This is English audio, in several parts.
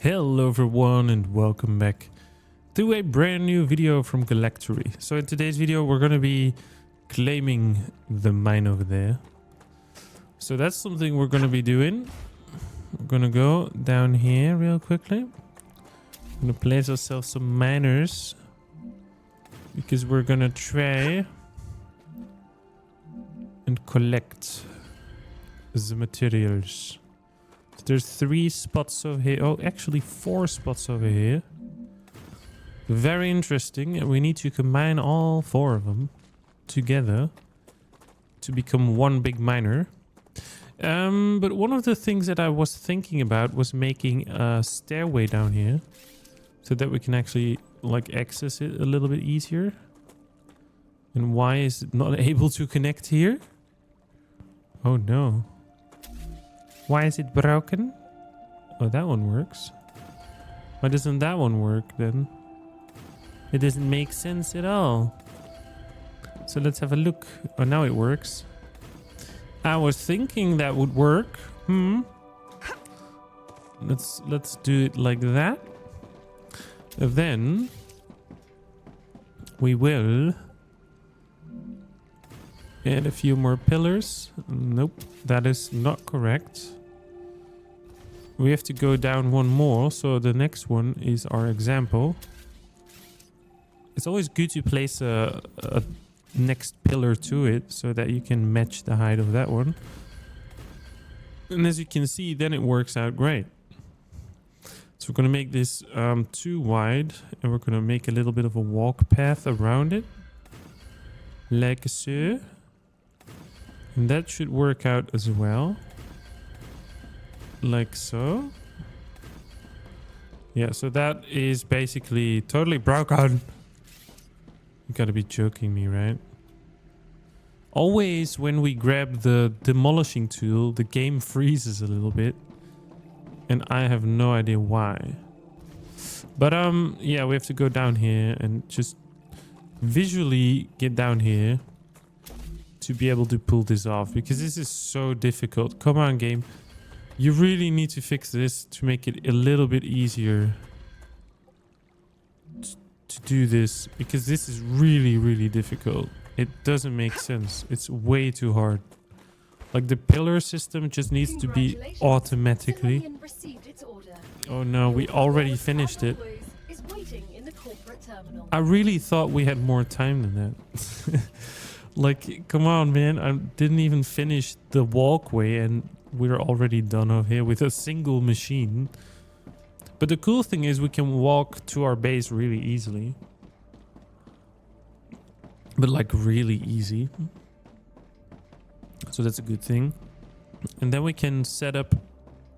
Hello everyone and welcome back to a brand new video from Galactory. So in today's video we're going to be claiming the mine over there. So that's something we're going to be doing. We're going to go down here real quickly. We're going to place ourselves some miners because we're going to try and collect the materials. There's 3 spots over here. Oh, actually 4 spots over here. Very interesting. We need to combine all 4 of them together to become one big miner. But one of the things that I was thinking about was making a stairway down here so that we can actually like access it a little bit easier. And why is it not able to connect here? Oh no. Why is it broken? Oh, that one works. Why doesn't that one work then? It doesn't make sense at all. So let's have a look. Oh, now it works. I was thinking that would work. Let's do it like that. Then we will add a few more pillars. Nope, that is not correct. We have to go down one more, so the next one is our example. It's always good to place a next pillar to it so that you can match the height of that one. And as you can see, then it works out great. So we're going to make this too wide, and we're going to make a little bit of a walk path around it. Like so. And that should work out as well. Like so. Yeah, so that is basically totally broken. You gotta be joking me, right? Always when we grab the demolishing tool, the game freezes a little bit. And I have no idea why. But yeah, we have to go down here and just visually get down here to be able to pull this off, because this is so difficult. Come on, game. You really need to fix this to make it a little bit easier to do this, because this is really, really difficult. It doesn't make sense. It's way too hard. Like the pillar system just needs to be automatically. Oh no, we already finished it. I really thought we had more time than that. Like, come on, man. I didn't even finish the walkway and we're already done over here with a single machine. But the cool thing is we can walk to our base really easily. But like really easy. So that's a good thing. And then we can set up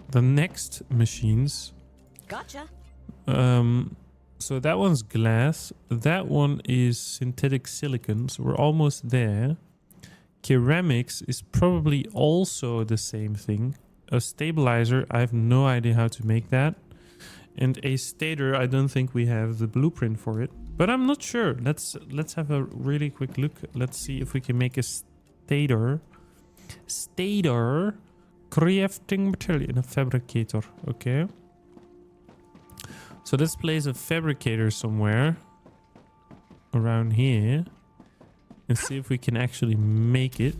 the next machines. Gotcha. So that one's glass. That one is synthetic silicon. So we're almost there. Ceramics is probably also the same thing. A stabilizer, I have no idea how to make that. And a stator, I don't think we have the blueprint for it. But I'm not sure. Let's have a really quick look. Let's see if we can make a stator. Stator crafting material in a fabricator. Okay. So let's place a fabricator somewhere around here and see if we can actually make it.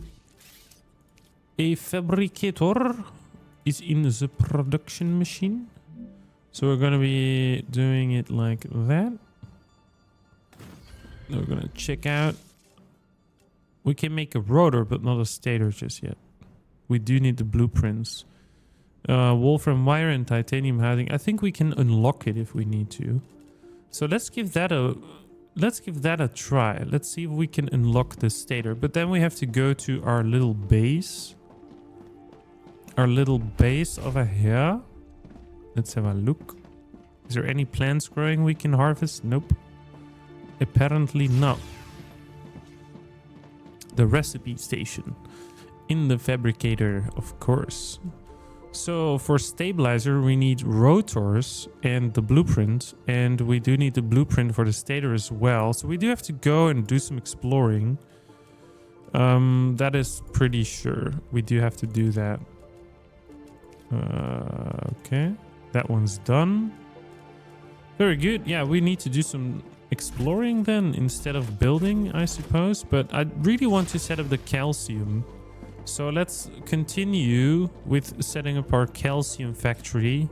A fabricator is in the production machine. So we're going to be doing it like that. We're going to check out. We can make a rotor, but not a stator just yet. We do need the blueprints. Wolfram wire and titanium housing. I think we can unlock it if we need to. So let's give that a try. Let's see if we can unlock the stator. But then we have to go to our little base. Our little base over here. Let's have a look. Is there any plants growing we can harvest? Nope. Apparently not. The recipe station. In the fabricator, of course. So for stabilizer, we need rotors and the blueprint. And we do need the blueprint for the stator as well. So we do have to go and do some exploring. That is pretty sure. We do have to do that. Okay. That one's done. Very good. Yeah, we need to do some exploring then instead of building, I suppose. But I really want to set up the calcium. So let's continue with setting up our calcium factory.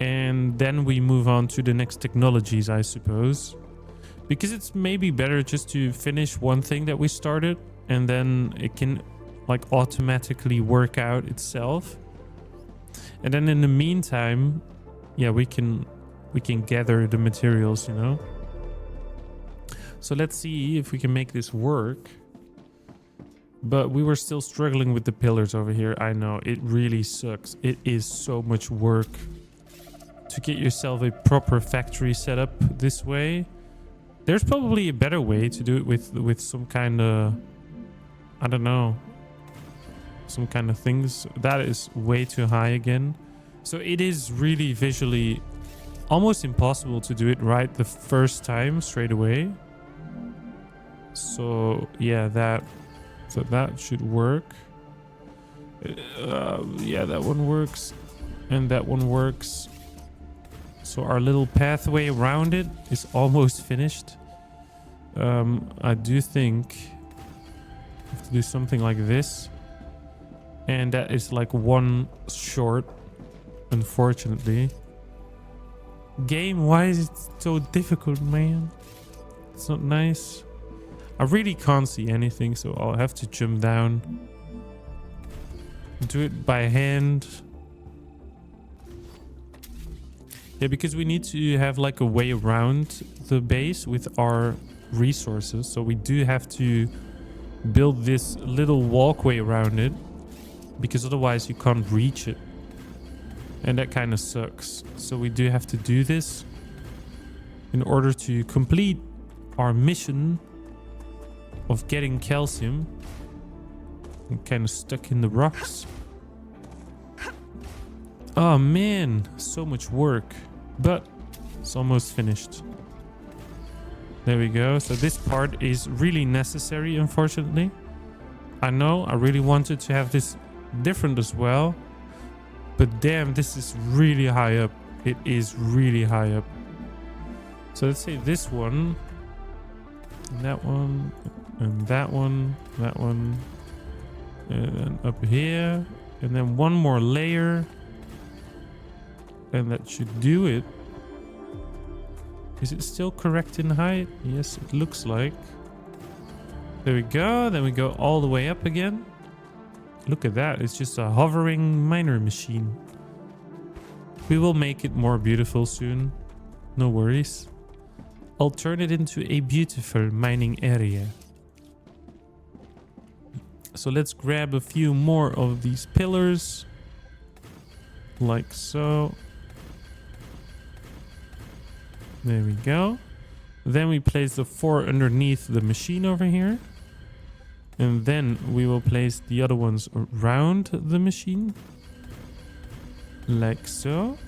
And then we move on to the next technologies, I suppose. Because it's maybe better just to finish one thing that we started. And then it can like automatically work out itself. And then in the meantime, yeah, we can gather the materials, you know. So let's see if we can make this work. But we were still struggling with the pillars over here. I know, it really sucks. It is so much work to get yourself a proper factory set up this way. There's probably a better way to do it with some kind of, I don't know, some kind of things. That is way too high again. So it is really visually almost impossible to do it right the first time straight away. So yeah, that should work. Yeah, that one works, and that one works. So our little pathway around it is almost finished. I do think I have to do something like this, and that is like one short, unfortunately. Game, why is it so difficult, man? It's not nice. I really can't see anything, so I'll have to jump down. Do it by hand. Yeah, because we need to have like a way around the base with our resources. So we do have to build this little walkway around it, because otherwise you can't reach it. And that kind of sucks. So we do have to do this in order to complete our mission of getting calcium. I'm kind of stuck in the rocks. Oh man, so much work. But it's almost finished. There we go. So this part is really necessary, unfortunately. I know, I really wanted to have this different as well. But damn, this is really high up. It is really high up. So let's say this one, and that one, and that one, and then up here, and then one more layer. And that should do it. Is it still correct in height? Yes, it looks like. There we go. Then we go all the way up again. Look at that. It's just a hovering miner machine. We will make it more beautiful soon. No worries. I'll turn it into a beautiful mining area. So let's grab a few more of these pillars. Like so. There we go. Then we place the 4 underneath the machine over here. And then we will place the other ones around the machine. Like so.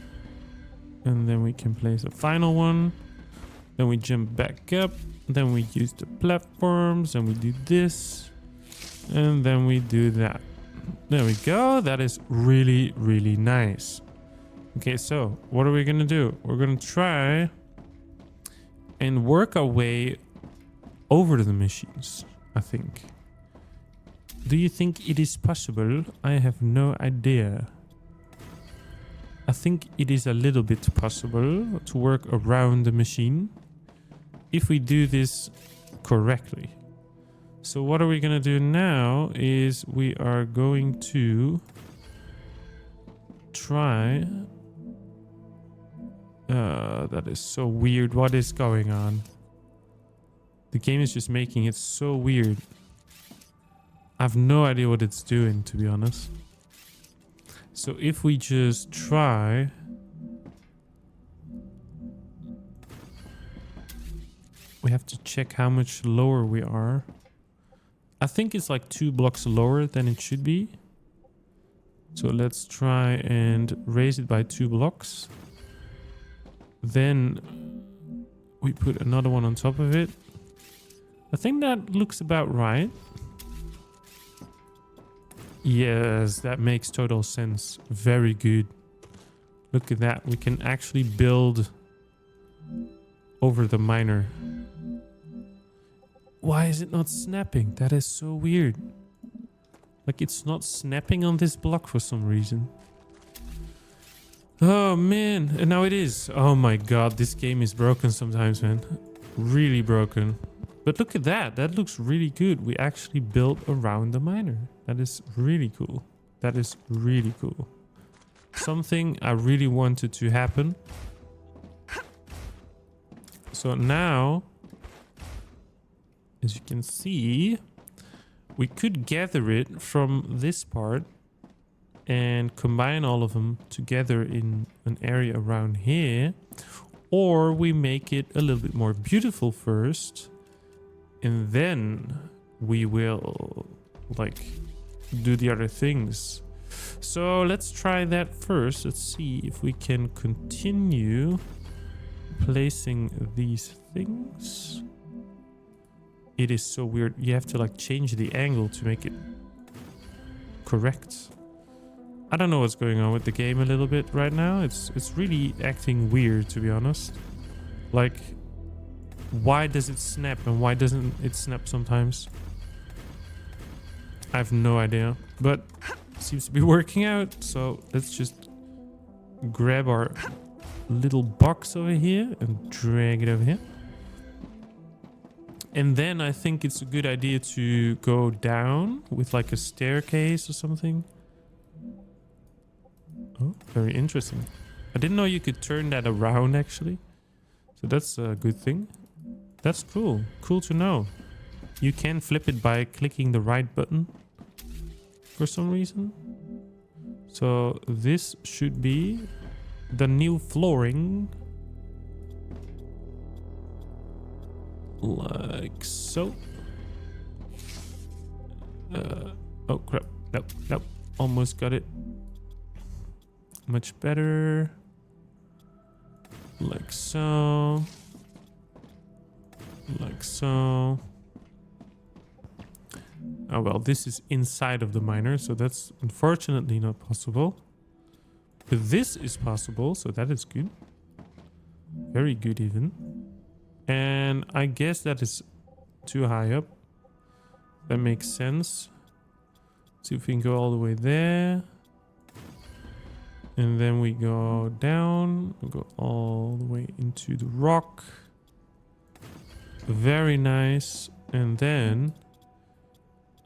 And then we can place a final one. Then we jump back up. Then we use the platforms. And we do this. And then we do that. There we go. That is really, really nice. Okay, so what are we going to do? We're going to try and work our way over the machines, I think. Do you think it is possible? I have no idea. I think it is a little bit possible to work around the machine if we do this correctly. So what are we going to do now is we are going to try... that is so weird. What is going on? The game is just making it so weird. I have no idea what it's doing, to be honest. So if we just try... We have to check how much lower we are. I think it's like 2 blocks lower than it should be. So let's try and raise it by 2 blocks. Then we put another one on top of it. I think that looks about right. Yes, that makes total sense. Very good. Look at that. We can actually build over the miner. Why is it not snapping? That is so weird. Like, it's not snapping on this block for some reason. Oh, man. And now it is. Oh, my God. This game is broken sometimes, man. Really broken. But look at that. That looks really good. We actually built around the miner. That is really cool. That is really cool. Something I really wanted to happen. So now, as you can see, we could gather it from this part and combine all of them together in an area around here. Or we make it a little bit more beautiful first. And then we will, like, do the other things. So let's try that first. Let's see if we can continue placing these things. It is so weird. You have to like change the angle to make it correct. I don't know what's going on with the game a little bit right now. It's really acting weird, to be honest. Like, why does it snap and why doesn't it snap sometimes? I have no idea, but it seems to be working out. So let's just grab our little box over here and drag it over here. And then I think it's a good idea to go down with like a staircase or something. Oh, very interesting. I didn't know you could turn that around actually. So that's a good thing. That's cool. Cool to know. You can flip it by clicking the right button for some reason. So this should be the new flooring. Like so. Oh crap. Nope. Almost got it. Much better. Like so. Like so. Oh well, this is inside of the miner, so that's unfortunately not possible. But this is possible, so that is good. Very good even. And I guess that is too high up. That makes sense. See if we can go all the way there. And then we go down. We go all the way into the rock. Very nice. And then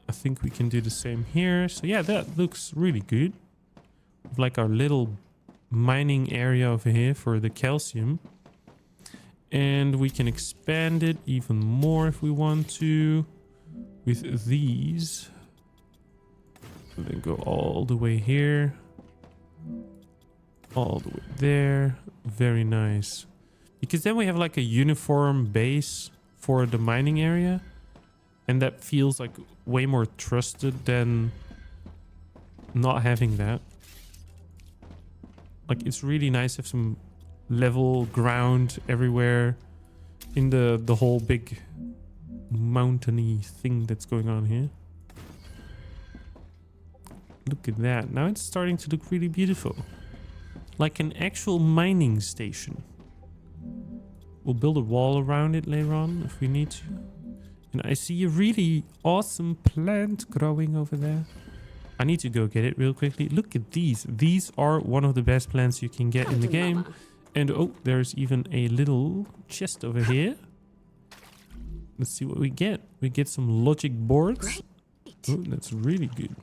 I think we can do the same here. So yeah, that looks really good. Like our little mining area over here for the calcium. And we can expand it even more if we want to with these. And then go all the way here. All the way there. Very nice. Because then we have like a uniform base for the mining area. And that feels like way more trusted than not having that. Like, it's really nice to have some level ground everywhere in the whole big mountainy thing that's going on here. Look at that. Now it's starting to look really beautiful. Like an actual mining station. We'll build a wall around it later on if we need to. And I see a really awesome plant growing over there. I need to go get it real quickly. Look at these. These are one of the best plants you can get in the game. And oh, there's even a little chest over here. Let's see what we get. We get some logic boards. Oh, that's really good.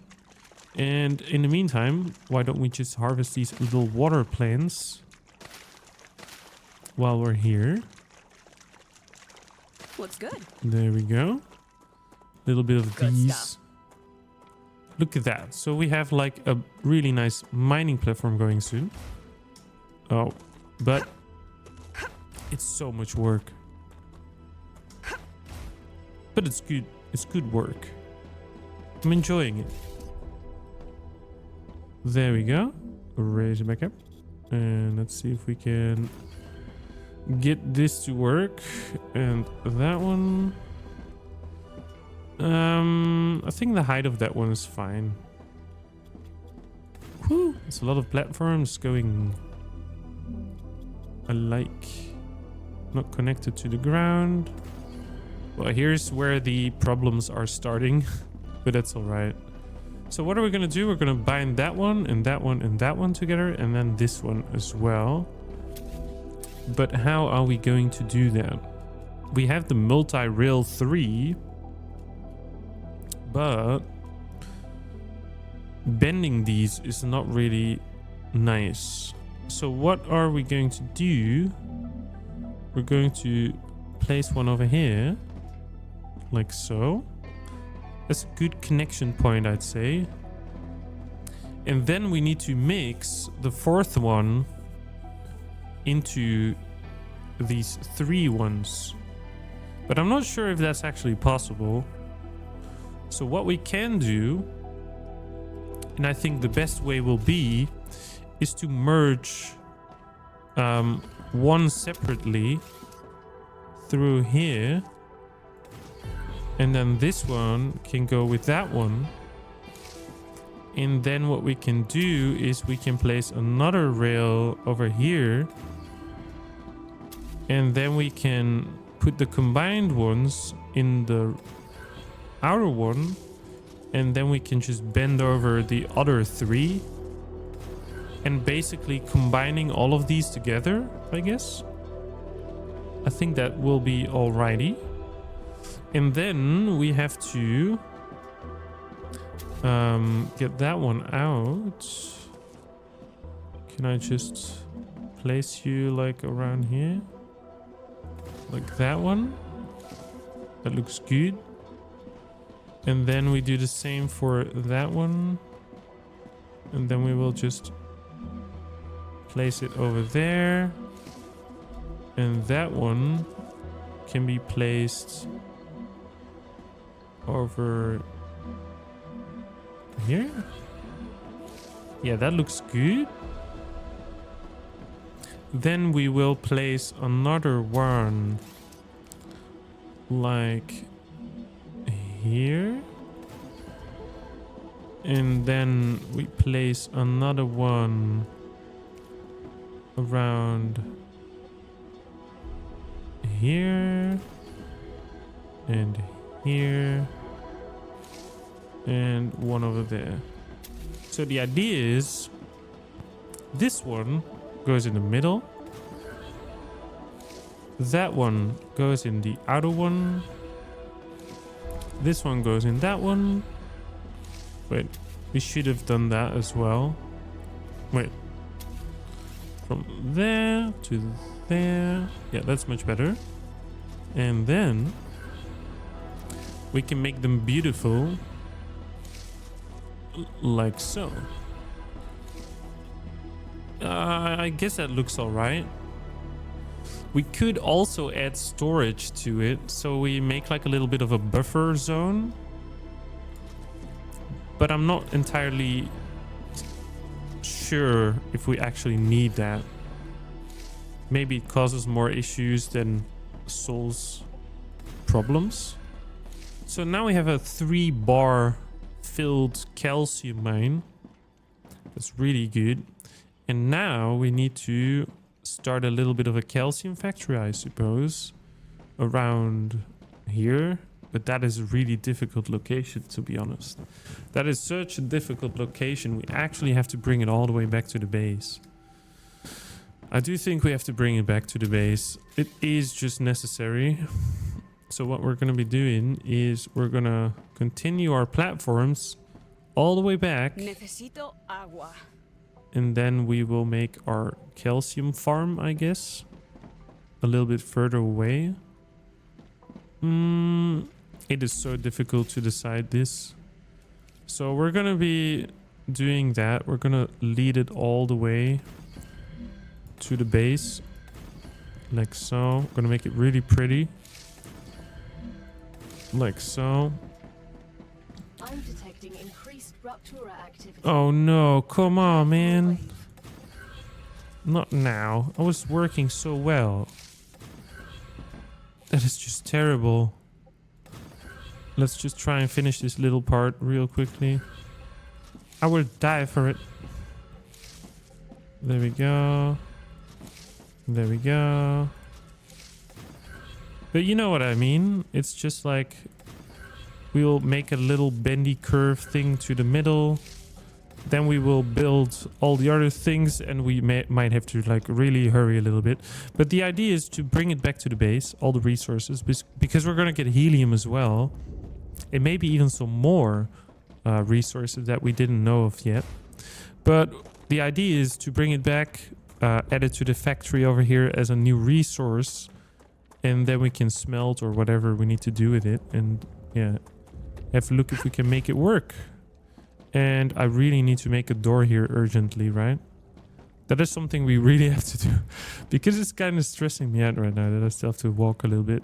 And in the meantime, why don't we just harvest these little water plants while we're here? Looks good. There we go. A little bit of Good these. stuff. Look at that. So we have like a really nice mining platform going soon. Oh, but it's so much work. But it's good. It's good work. I'm enjoying it. There we go. Raise it back up. And let's see if we can get this to work. And that one. I think the height of that one is fine. Whew, there's a lot of platforms going I like. Not connected to the ground. Well, here's where the problems are starting. But that's alright. So what are we going to do? We're going to bind that one and that one and that one together. And then this one as well. But how are we going to do that? We have the multi-rail 3. But bending these is not really nice. So what are we going to do? We're going to place one over here. Like so. That's a good connection point, I'd say. And then we need to mix the fourth one into these 3 ones. But I'm not sure if that's actually possible. So what we can do, and I think the best way will be, is to merge one separately through here. And then this one can go with that one. And then what we can do is we can place another rail over here. And then we can put the combined ones in the outer one. And then we can just bend over the other 3. And basically combining all of these together, I guess. I think that will be alrighty. And then we have to get that one out. Can I just place you like around here? Like that one. That looks good. And then we do the same for that one. And then we will just place it over there. And that one can be placed over here. Yeah, that looks good. Then we will place another one like here. And then we place another one around here and here and one over there. So the idea is this one goes in the middle, that one goes in the outer one, this one goes in that one. Wait, we should have done that as well. Wait, from there to there. Yeah, that's much better. And then we can make them beautiful like so. I guess that looks all right. We could also add storage to it, so we make like a little bit of a buffer zone. But I'm not entirely sure if we actually need that. Maybe it causes more issues than solves problems. So now we have a 3-bar filled calcium mine. That's really good. And now we need to start a little bit of a calcium factory, I suppose, around here. But that is a really difficult location, to be honest. That is such a difficult location. We actually have to bring it all the way back to the base. I do think we have to bring it back to the base. It is just necessary. So what we're going to be doing is we're going to continue our platforms all the way back. Necesito agua. And then we will make our calcium farm, I guess, a little bit further away. It is so difficult to decide this. So we're going to be doing that. We're going to lead it all the way to the base. Like so. I'm going to make it really pretty. Like so. I'm detecting increased rupture activity. Oh no, come on, man. Not now. I was working so well. That is just terrible. Let's just try and finish this little part real quickly. I will die for it. There we go. There we go. But you know what I mean? It's just like we'll make a little bendy curve thing to the middle. Then we will build all the other things, and we might have to like really hurry a little bit. But the idea is to bring it back to the base, all the resources, because we're going to get helium as well. And maybe even some more resources that we didn't know of yet. But the idea is to bring it back, add it to the factory over here as a new resource. And then we can smelt or whatever we need to do with it. And yeah, have a look if we can make it work. And I really need to make a door here urgently, right? That is something we really have to do. Because it's kind of stressing me out right now that I still have to walk a little bit.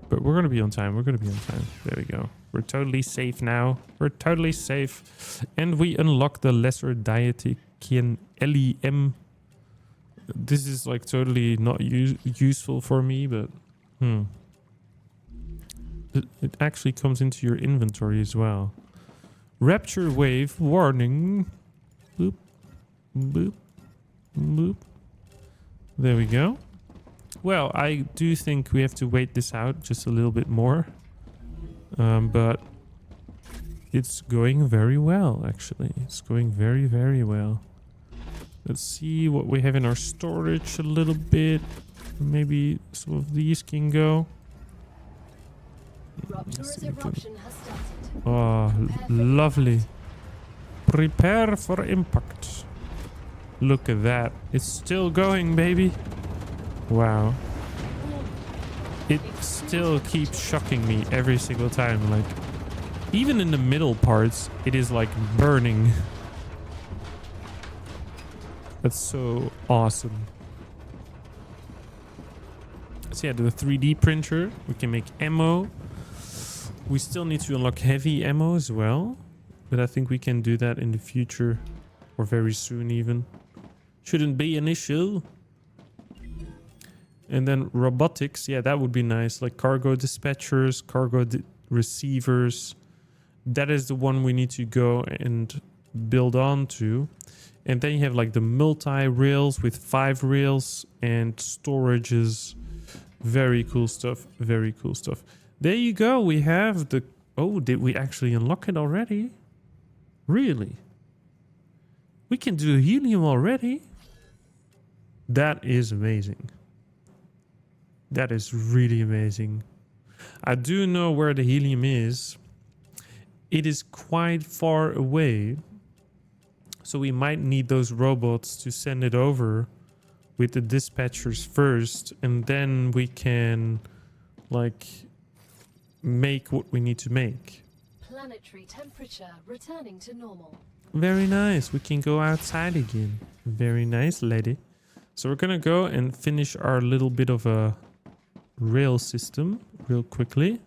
But we're going to be on time. We're going to be on time. There we go. We're totally safe now. We're totally safe. And we unlock the lesser dietician LEM. This is like totally not useful for me, but it actually comes into your inventory as well. Rapture wave warning. Boop, boop, boop. There we go. Well, I do think we have to wait this out just a little bit more. But it's going very well, actually. It's going very, very well. Let's see what we have in our storage a little bit. Maybe some of these can go. Rupture's eruption has started. Oh, lovely. Prepare for impact. Look at that. It's still going, baby. Wow. It still keeps shocking me every single time. Like, even in the middle parts, it is like burning. That's so awesome. So yeah, the 3D printer. We can make ammo. We still need to unlock heavy ammo as well. But I think we can do that in the future. Or very soon even. Shouldn't be an issue. And then robotics. Yeah, that would be nice. Like cargo dispatchers, cargo receivers. That is the one we need to go and build on to. And then you have like the multi-rails with 5 rails and storages. Very cool stuff. Very cool stuff. There you go. We have the... Oh, did we actually unlock it already? Really? We can do helium already? That is amazing. That is really amazing. I do know where the helium is. It is quite far away. So we might need those robots to send it over with the dispatchers first. And then we can, like, make what we need to make. Planetary temperature returning to normal. Very nice. We can go outside again. Very nice, lady. So we're going to go and finish our little bit of a rail system real quickly.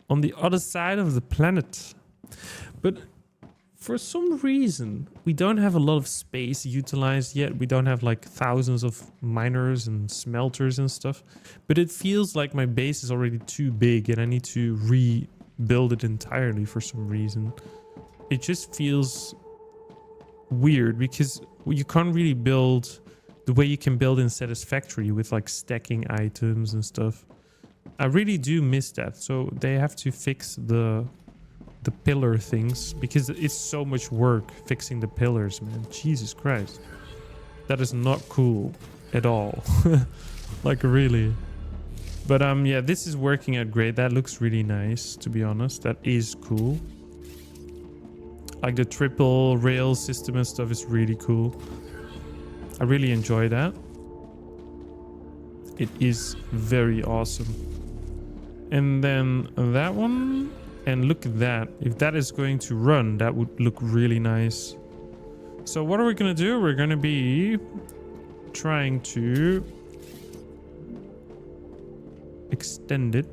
On the other side of the planet. But... for some reason, we don't have a lot of space utilized yet. We don't have like thousands of miners and smelters and stuff. But it feels like my base is already too big and I need to rebuild it entirely for some reason. It just feels weird because you can't really build the way you can build in Satisfactory with like stacking items and stuff. I really do miss that. So they have to fix the pillar things because it's so much work fixing the pillars, man. Jesus Christ. That is not cool at all. Like really. But yeah, this is working out great. That looks really nice, to be honest. That is cool. Like the triple rail system and stuff is really cool. I really enjoy that. It is very awesome. And then that one. And look at that. If that is going to run, that would look really nice. So what are we going to do? We're going to be trying to extend it.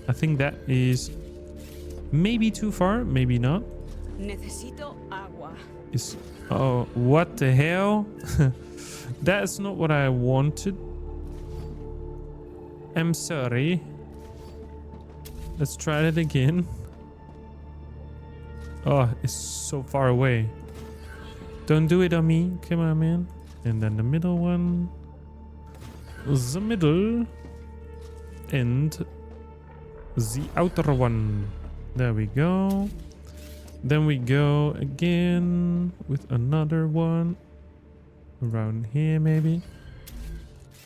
I think that is maybe too far, maybe not. Necesito agua. Oh, what the hell? That's not what I wanted. I'm sorry. Let's try it again. Oh, it's so far away. Don't do it on me. Come on, man. And then the middle one. The middle. And the outer one. There we go. Then we go again with another one. Around here maybe.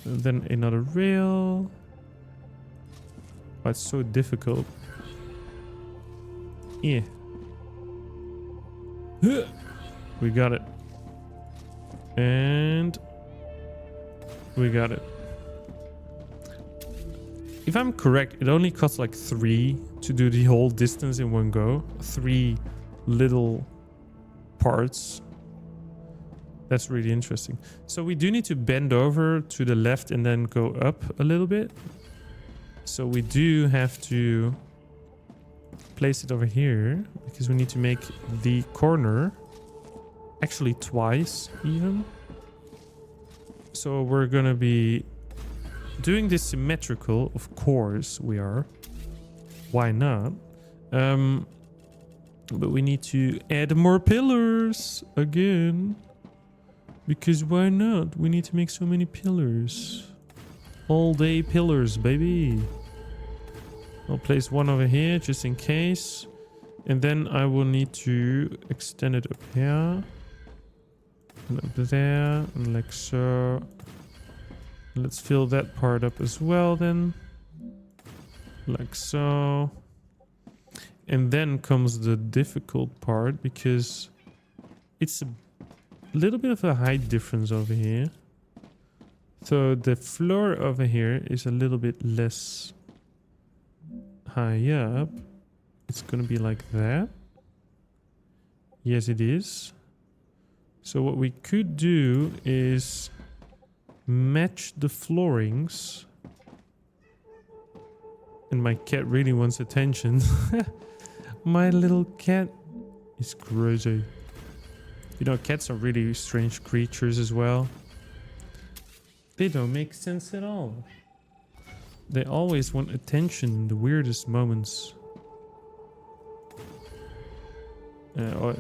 And then another rail. Oh, it's so difficult. Yeah. We got it. And we got it. If I'm correct, it only costs like 3 to do the whole distance in one go. 3 little parts. That's really interesting. So we do need to bend over to the left and then go up a little bit. So we do have to place it over here because we need to make the corner actually twice even. So we're gonna be doing this symmetrical, of course we are. Why not? But we need to add more pillars again. Because why not? We need to make so many pillars. All day pillars, baby. I'll place one over here just in case. And then I will need to extend it up here. And up there. And like so. Let's fill that part up as well then. Like so. And then comes the difficult part because it's a little bit of a height difference over here. So the floor over here is a little bit less high up. It's gonna be like that. Yes, it is. So what we could do is match the floorings. And my cat really wants attention. My little cat is crazy. You know, cats are really strange creatures as well. They don't make sense at all. They always want attention in the weirdest moments.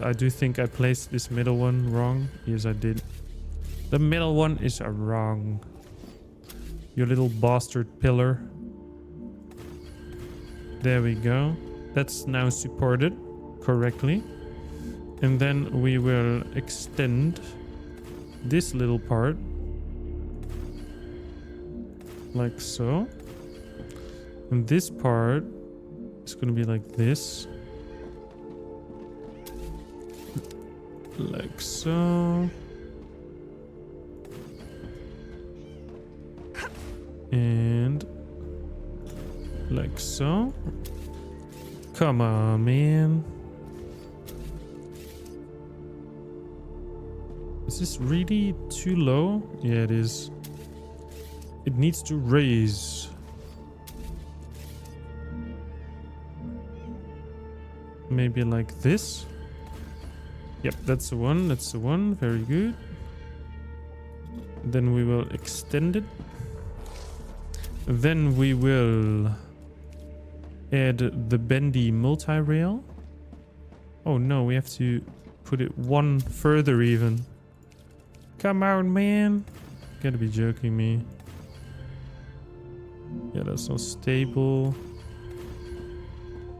I do think I placed this middle one wrong. Yes, I did. The middle one is wrong. You little bastard pillar. There we go. That's now supported correctly. And then we will extend this little part. Like so. And this part is going to be like this. Like so. And like so. Come on, man. Is this really too low? Yeah, it is. It needs to raise. Maybe like this. Yep, that's the one. That's the one. Very good. Then we will extend it. Then we will add the bendy multi-rail. Oh no, we have to put it one further even. Come on, man. You gotta be joking me. Yeah, that's not stable.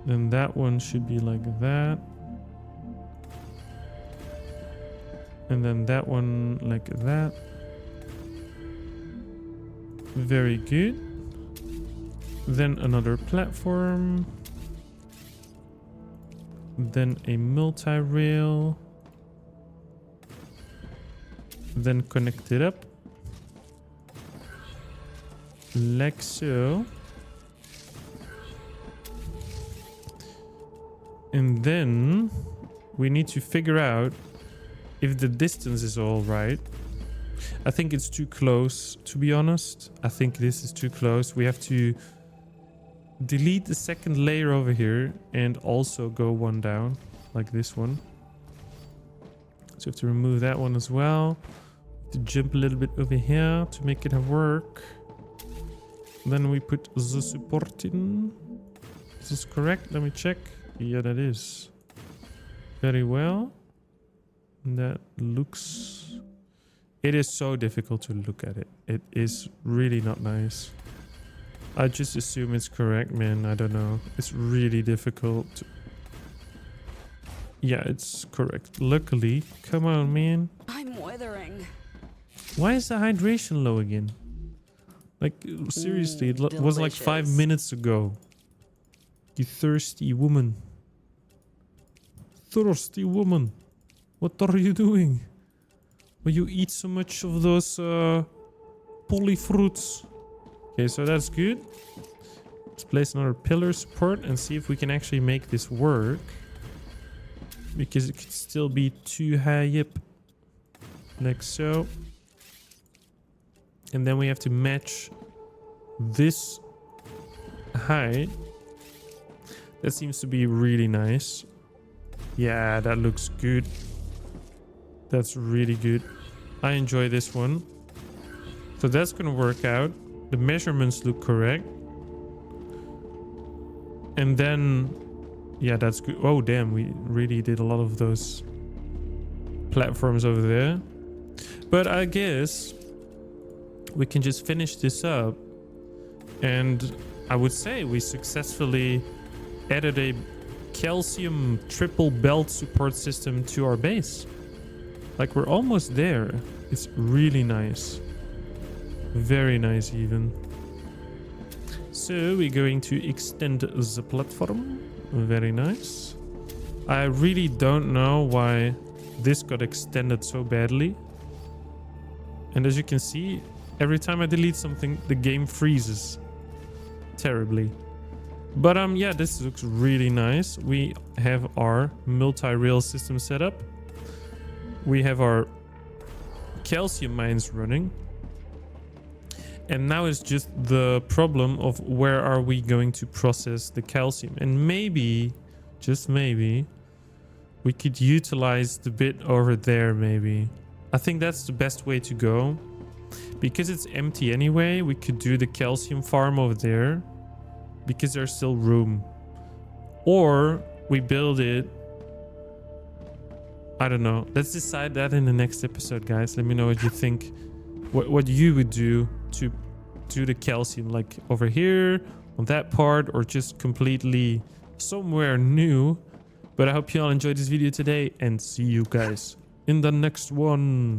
Then that one should be like that. And then that one like that. Very good. Then another platform. Then a multi-rail. Then connect it up. Like so. And then we need to figure out if the distance is all right. I think it's too close, to be honest. I think this is too close. We have to delete the second layer over here and also go one down, like this one. So we have to remove that one as well. To jump a little bit over here to make it work. Then we put the support in. Is this correct? Let me check. Yeah, that is. Very well. That looks It is so difficult to look at it. It is really not nice. I just assume it's correct, man. I don't know. It's really difficult. Yeah, it's correct. Luckily. Come on, man. I'm withering. Why is the hydration low again? Like, seriously, it was like 5 delicious. minutes ago. You thirsty woman. Thirsty woman. What are you doing? Will you eat so much of those polyfruits? Okay, so that's good. Let's place another pillar support and see if we can actually make this work. Because it could still be too high up. Like so. And then we have to match this height. That seems to be really nice. Yeah, that looks good. That's really good. I enjoy this one. So that's gonna work out. The measurements look correct. And then, yeah, that's good. Oh, damn, we really did a lot of those platforms over there. But I guess we can just finish this up. And I would say we successfully added a calcium triple belt support system to our base. Like, we're almost there. It's really nice. Very nice even. So we're going to extend the platform. Very nice. I really don't know why this got extended so badly. And as you can see, every time I delete something, the game freezes terribly. But yeah, this looks really nice. We have our multi-rail system set up. We have our calcium mines running. And now it's just the problem of where are we going to process the calcium. And maybe, just maybe, we could utilize the bit over there maybe. I think that's the best way to go. Because it's empty anyway, we could do the calcium farm over there. Because there's still room. Or we build it. I don't know. Let's decide that in the next episode, guys. Let me know what you think. What you would do to do the calcium. Like over here, on that part, or just completely somewhere new. But I hope you all enjoyed this video today. And see you guys in the next one.